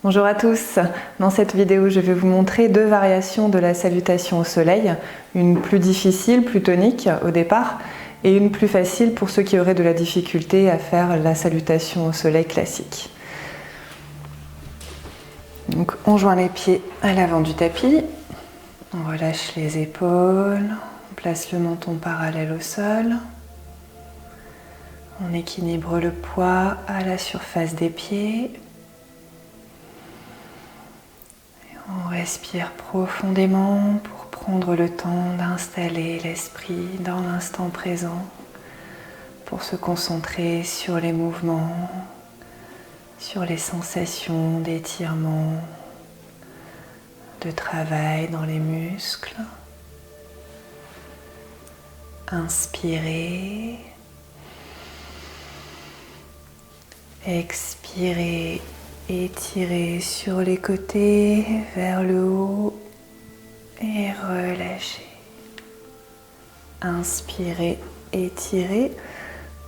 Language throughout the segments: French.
Bonjour à tous, dans cette vidéo je vais vous montrer deux variations de la salutation au soleil, une plus difficile, plus tonique au départ, et une plus facile pour ceux qui auraient de la difficulté à faire la salutation au soleil classique. Donc on joint les pieds à l'avant du tapis, on relâche les épaules, on place le menton parallèle au sol, on équilibre le poids à la surface des pieds. On respire profondément pour prendre le temps d'installer l'esprit dans l'instant présent, pour se concentrer sur les mouvements, sur les sensations d'étirement, de travail dans les muscles. Inspirez, expirez. Étirez sur les côtés vers le haut et relâchez. Inspirez, étirez,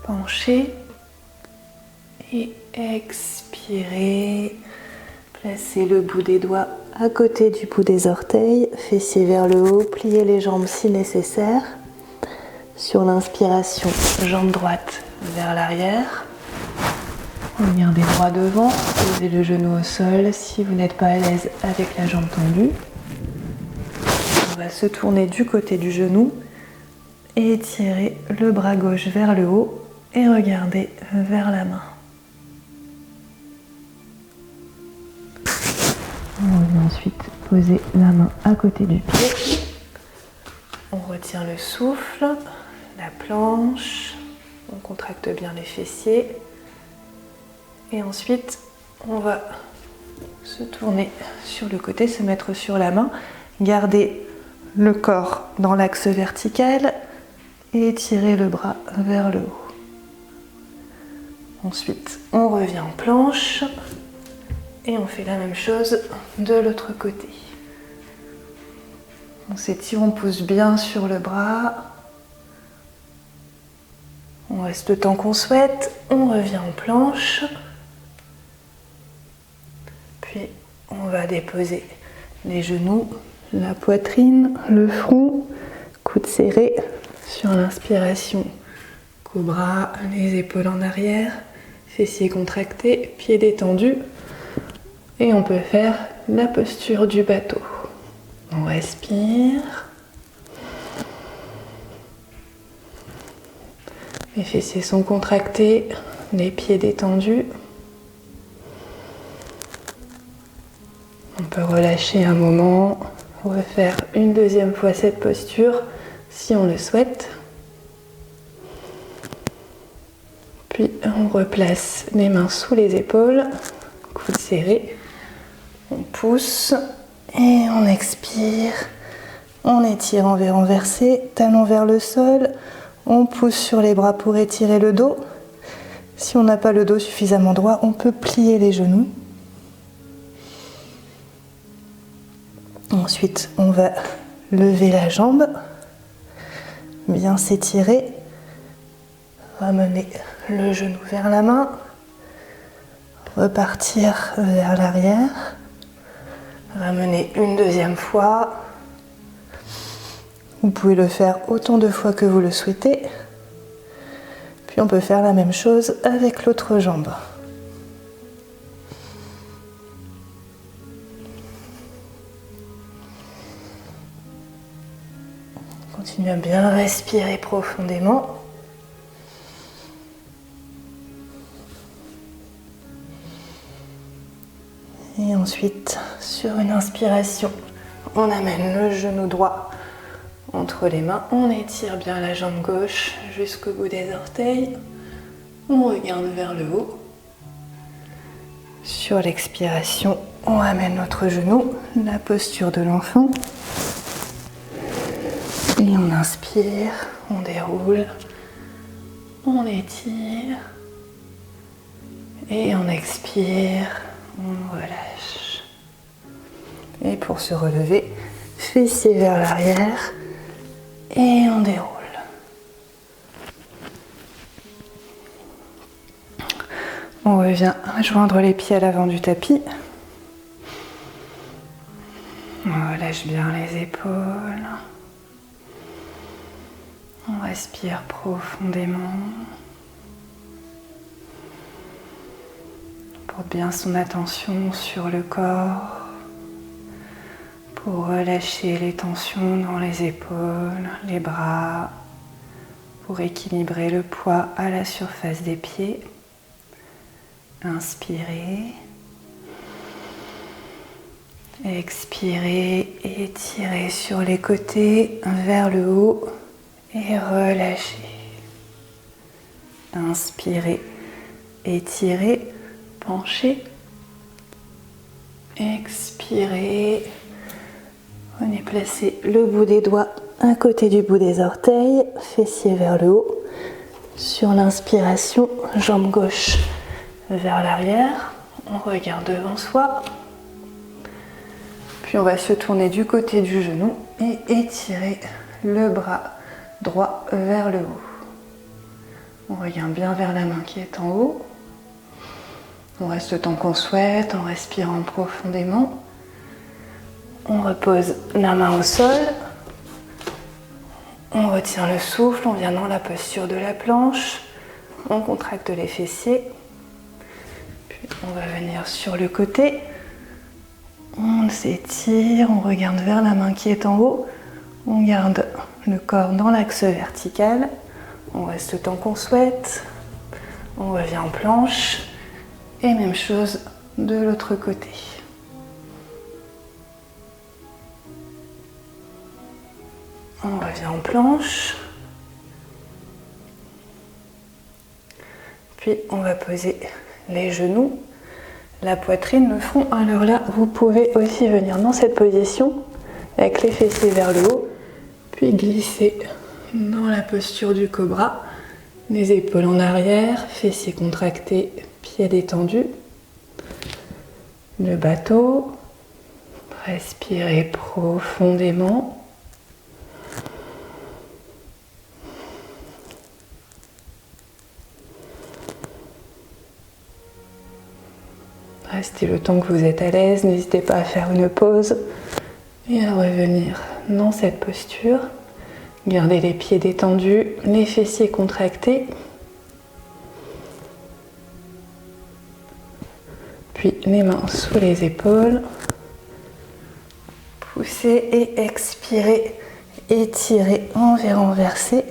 penchez et expirez. Placez le bout des doigts à côté du bout des orteils, fessiers vers le haut, pliez les jambes si nécessaire. Sur l'inspiration, jambe droite vers l'arrière. Regardez droit devant, posez le genou au sol si vous n'êtes pas à l'aise avec la jambe tendue. On va se tourner du côté du genou et étirer le bras gauche vers le haut et regarder vers la main. On revient ensuite poser la main à côté du pied. On retient le souffle, la planche, on contracte bien les fessiers. Et ensuite, on va se tourner sur le côté, se mettre sur la main, garder le corps dans l'axe vertical et étirer le bras vers le haut. Ensuite, on revient en planche et on fait la même chose de l'autre côté. On s'étire, on pousse bien sur le bras. On reste le temps qu'on souhaite, on revient en planche. Puis on va déposer les genoux, la poitrine, le front, coudes serrés sur l'inspiration. Cobra, les épaules en arrière, fessiers contractés, pieds détendus. Et on peut faire la posture du bateau. On respire. Les fessiers sont contractés, les pieds détendus. On peut relâcher un moment, refaire une deuxième fois cette posture si on le souhaite. Puis on replace les mains sous les épaules, coudes serrés. On pousse et on expire. On étire envers renversé, talons vers le sol. On pousse sur les bras pour étirer le dos. Si on n'a pas le dos suffisamment droit, on peut plier les genoux. Ensuite, on va lever la jambe, bien s'étirer, ramener le genou vers la main, repartir vers l'arrière, ramener une deuxième fois. Vous pouvez le faire autant de fois que vous le souhaitez. Puis on peut faire la même chose avec l'autre jambe. Continuez à bien respirer profondément. Et ensuite, sur une inspiration, on amène le genou droit entre les mains. On étire bien la jambe gauche jusqu'au bout des orteils. On regarde vers le haut. Sur l'expiration, on amène notre genou, la posture de l'enfant. Et on inspire, on déroule, on étire et on expire, on relâche. Et pour se relever, fessiers vers l'arrière et on déroule. On revient joindre les pieds à l'avant du tapis. On relâche bien les épaules. On respire profondément. On porte bien son attention sur le corps pour relâcher les tensions dans les épaules, les bras, pour équilibrer le poids à la surface des pieds. Inspirez. Expirez, étirez sur les côtés vers le haut et relâchez. Inspirez, étirez, penchez. Expirez. Venez placer le bout des doigts à côté du bout des orteils, fessiers vers le haut. Sur l'inspiration, jambe gauche vers l'arrière. On regarde devant soi. Puis on va se tourner du côté du genou et étirer le bras droit vers le haut. On regarde bien vers la main qui est en haut. On reste le temps qu'on souhaite en respirant profondément. On repose la main au sol. On retient le souffle, on vient dans la posture de la planche. On contracte les fessiers. Puis on va venir sur le côté. On s'étire, on regarde vers la main qui est en haut. On garde le corps dans l'axe vertical. On reste le temps qu'on souhaite. On revient en planche. Et même chose de l'autre côté. On revient en planche. Puis on va poser les genoux, la poitrine, le front. Alors là, vous pouvez aussi venir dans cette position avec les fessiers vers le haut, puis glisser dans la posture du cobra, les épaules en arrière, fessiers contractés, pieds détendus. Le bateau, respirez profondément. Restez le temps que vous êtes à l'aise, n'hésitez pas à faire une pause et à revenir dans cette posture. Gardez les pieds détendus, les fessiers contractés. Puis les mains sous les épaules. Poussez et expirez. Étirez, envers renversé.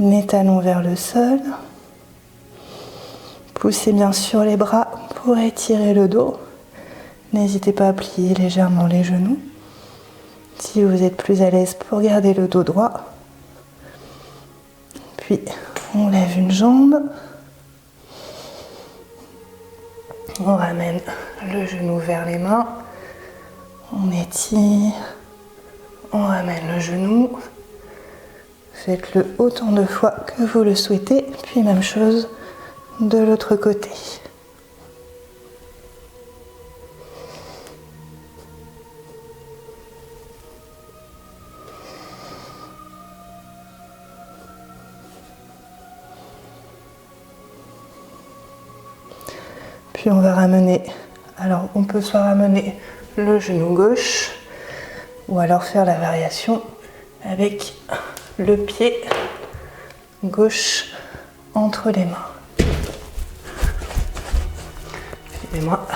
Les talons vers le sol. Poussez bien sûr les bras pour étirer le dos. N'hésitez pas à plier légèrement les genoux. Si vous êtes plus à l'aise pour garder le dos droit. Puis on lève une jambe. On ramène le genou vers les mains. On étire. On ramène le genou. Faites-le autant de fois que vous le souhaitez. Puis même chose de l'autre côté. Puis on va ramener, alors on peut soit ramener le genou gauche ou alors faire la variation avec le pied gauche entre les mains. Suivez-moi.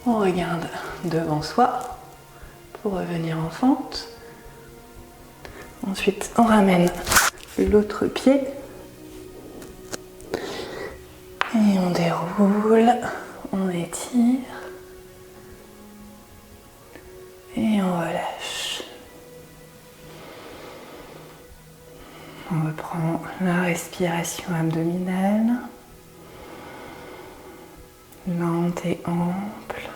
On regarde devant soi pour revenir en fente. Ensuite, on ramène l'autre pied. Et on déroule, on étire. Et on relâche. On reprend la respiration abdominale. Lente et ample.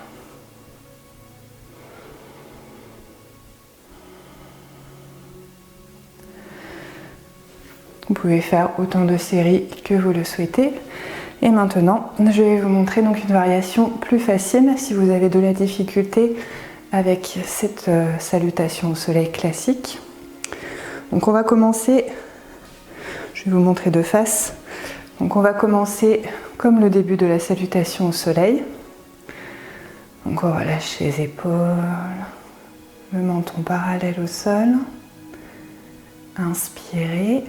Vous pouvez faire autant de séries que vous le souhaitez. Et maintenant, je vais vous montrer donc une variation plus facile si vous avez de la difficulté avec cette salutation au soleil classique. Donc on va commencer, je vais vous montrer de face. Donc on va commencer comme le début de la salutation au soleil. Donc on relâche les épaules, le menton parallèle au sol. Inspirez.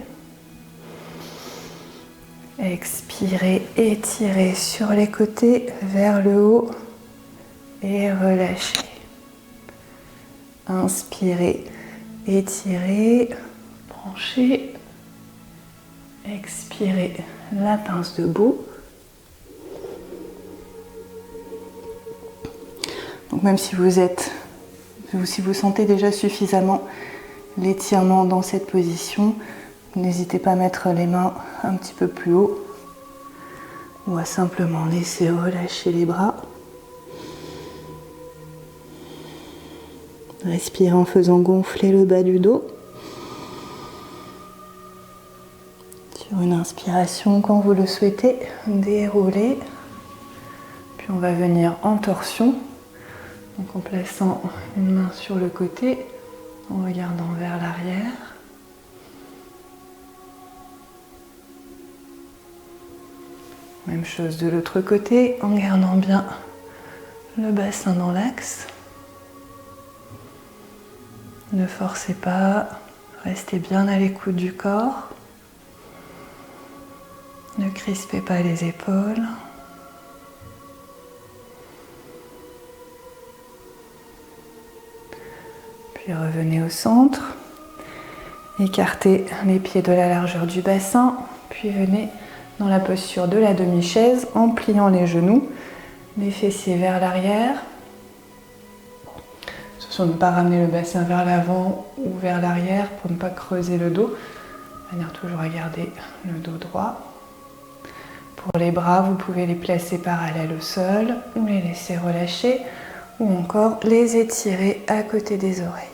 Expirez, étirez sur les côtés vers le haut et relâchez. Inspirez, étirez, branchez. Expirez, la pince debout. Donc même si vous sentez déjà suffisamment l'étirement dans cette position, n'hésitez pas à mettre les mains un petit peu plus haut ou à simplement laisser relâcher les bras. Respirez en faisant gonfler le bas du dos. Sur une inspiration, quand vous le souhaitez, déroulez. Puis on va venir en torsion, donc en plaçant une main sur le côté, en regardant vers l'arrière. Même chose de l'autre côté, en gardant bien le bassin dans l'axe. Ne forcez pas, restez bien à l'écoute du corps. Ne crispez pas les épaules. Puis revenez au centre. Écartez les pieds de la largeur du bassin. Puis venez dans la posture de la demi-chaise en pliant les genoux, les fessiers vers l'arrière. Attention de ne pas ramener le bassin vers l'avant ou vers l'arrière pour ne pas creuser le dos. De manière toujours à garder le dos droit. Pour les bras, vous pouvez les placer parallèles au sol ou les laisser relâcher ou encore les étirer à côté des oreilles.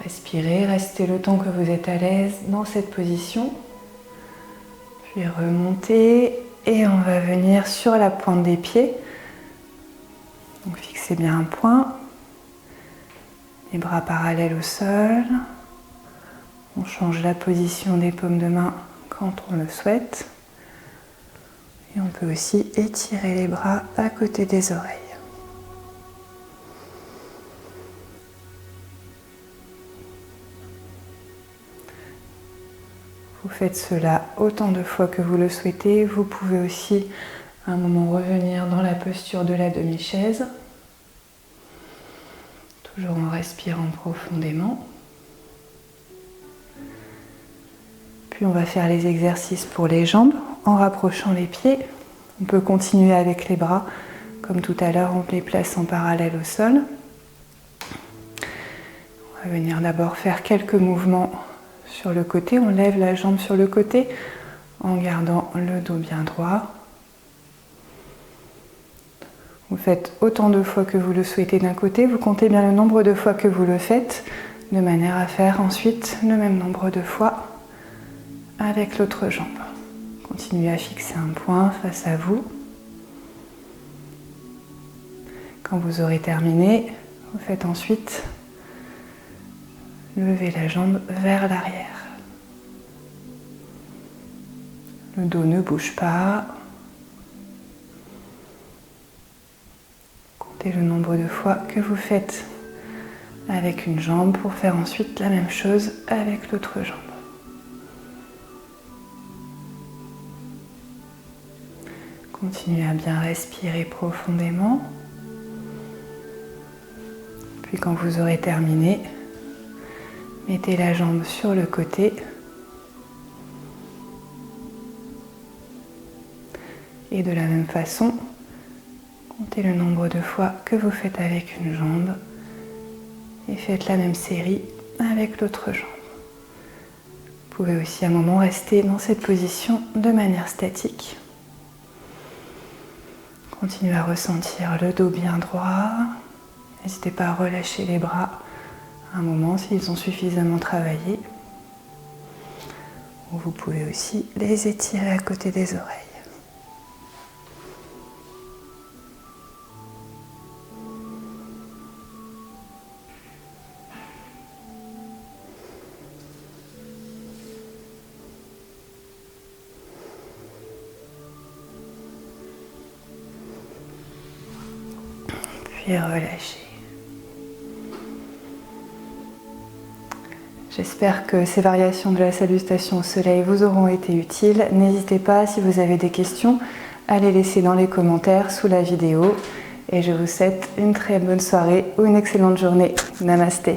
Respirez, restez le temps que vous êtes à l'aise dans cette position. Puis remontez et on va venir sur la pointe des pieds. Donc fixez bien un point. Les bras parallèles au sol. On change la position des paumes de main quand on le souhaite. Et on peut aussi étirer les bras à côté des oreilles. Vous faites cela autant de fois que vous le souhaitez. Vous pouvez aussi à un moment revenir dans la posture de la demi-chaise. Toujours en respirant profondément. Puis on va faire les exercices pour les jambes en rapprochant les pieds. On peut continuer avec les bras comme tout à l'heure en les plaçant parallèles au sol. On va venir d'abord faire quelques mouvements sur le côté. On lève la jambe sur le côté en gardant le dos bien droit. Vous faites autant de fois que vous le souhaitez d'un côté. Vous comptez bien le nombre de fois que vous le faites de manière à faire ensuite le même nombre de fois avec l'autre jambe. Continuez à fixer un point face à vous. Quand vous aurez terminé, vous faites ensuite lever la jambe vers l'arrière. Le dos ne bouge pas. Comptez le nombre de fois que vous faites avec une jambe pour faire ensuite la même chose avec l'autre jambe. Continuez à bien respirer profondément. Puis quand vous aurez terminé, mettez la jambe sur le côté. Et de la même façon, comptez le nombre de fois que vous faites avec une jambe et faites la même série avec l'autre jambe. Vous pouvez aussi à un moment rester dans cette position de manière statique. Continuez à ressentir le dos bien droit. N'hésitez pas à relâcher les bras un moment s'ils ont suffisamment travaillé. Ou vous pouvez aussi les étirer à côté des oreilles. puis relâchez. J'espère que ces variations de la salutation au soleil vous auront été utiles. N'hésitez pas, si vous avez des questions, à les laisser dans les commentaires sous la vidéo. Et je vous souhaite une très bonne soirée ou une excellente journée. Namasté.